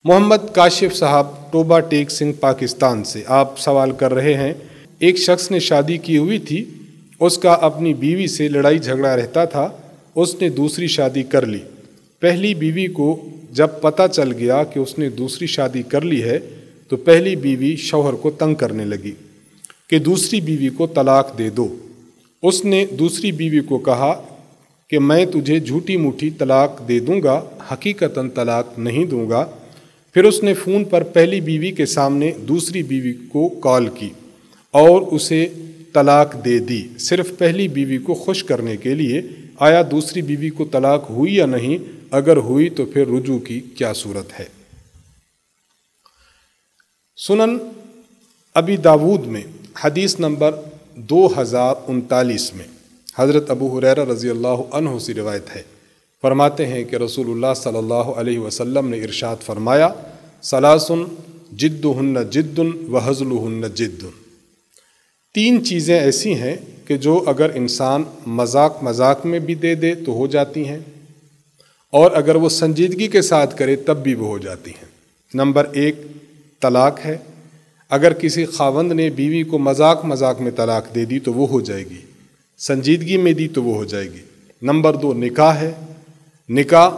मोहम्मद काशिफ साहब Toba take Singh Pakistan से आप सवाल कर रहे हैं, एक शख्स ने शादी की हुई थी, उसका अपनी बीवी से लड़ाई झगड़ा रहता था, उसने दूसरी शादी कर ली। पहली बीवी को जब पता चल गया कि उसने दूसरी शादी कर ली है तो पहली बीवी शौहर को तंग करने लगी कि दूसरी बीवी को तलाक दे दो। उसने दूसरी बीवी को कहा कि मैं तुझे झूठी मूठी तलाक दे दूंगा, हकीकतन तलाक नहीं दूंगा। फिर उसने फ़ोन पर पहली बीवी के सामने दूसरी बीवी को कॉल की और उसे तलाक दे दी, सिर्फ पहली बीवी को खुश करने के लिए। आया दूसरी बीवी को तलाक हुई या नहीं? अगर हुई तो फिर रुजू की क्या सूरत है? सुनन अबी दाऊद में हदीस नंबर 2039 में हज़रत अबू हुरैरा रज़ी अल्लाह अन्हु से रिवायत है, फरमाते हैं कि रसूलुल्लाह सल्लल्लाहु अलैहि वसल्लम ने इरशाद फरमाया, सलासुन जिद्दुहुन्ना जिद्दुन व हज़लुहुन्ना जिद्दुन। तीन चीज़ें ऐसी हैं कि जो अगर इंसान मजाक में भी दे दे तो हो जाती हैं, और अगर वो संजीदगी के साथ करे तब भी वो हो जाती हैं। नंबर एक तलाक है। अगर किसी खावंद ने बीवी को मजाक में तलाक दे दी तो वो हो जाएगी, संजीदगी में दी तो वो हो जाएगी। नंबर दो निकाह है। निकाह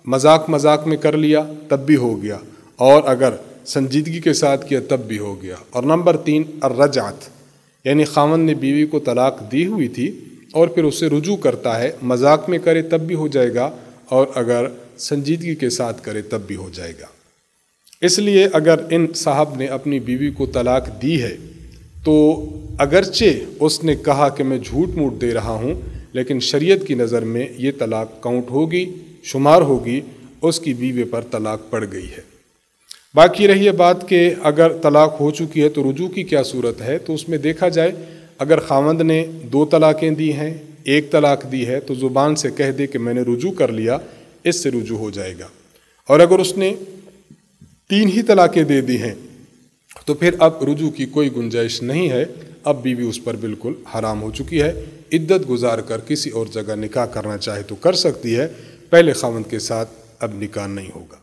मजाक में कर लिया तब भी हो गया, और अगर संजीदगी के साथ किया तब भी हो गया। और नंबर तीन अर्रजात, यानी खावंद ने बीवी को तलाक दी हुई थी और फिर उससे रुजू करता है, मजाक में करे तब भी हो जाएगा और अगर संजीदगी के साथ करे तब भी हो जाएगा। इसलिए अगर इन साहब ने अपनी बीवी को तलाक दी है तो अगरचे उसने कहा कि मैं झूठ मूठ दे रहा हूँ, लेकिन शरीयत की नज़र में ये तलाक काउंट होगी, शुमार होगी, उसकी बीवी पर तलाक पड़ गई है। बाकी रही है बात कि अगर तलाक हो चुकी है तो रुजू की क्या सूरत है, तो उसमें देखा जाए अगर खावंद ने 2 तलाक़ें दी हैं, 1 तलाक दी है, तो ज़ुबान से कह दे कि मैंने रुजू कर लिया, इससे रुजू हो जाएगा। और अगर उसने 3 ही तलाक़ें दे दी हैं तो फिर अब रुजू की कोई गुंजाइश नहीं है, अब बीवी उस पर बिल्कुल हराम हो चुकी है। इद्दत गुजार कर किसी और जगह निकाह करना चाहे तो कर सकती है, पहले खावंद के साथ अब निकाह नहीं होगा।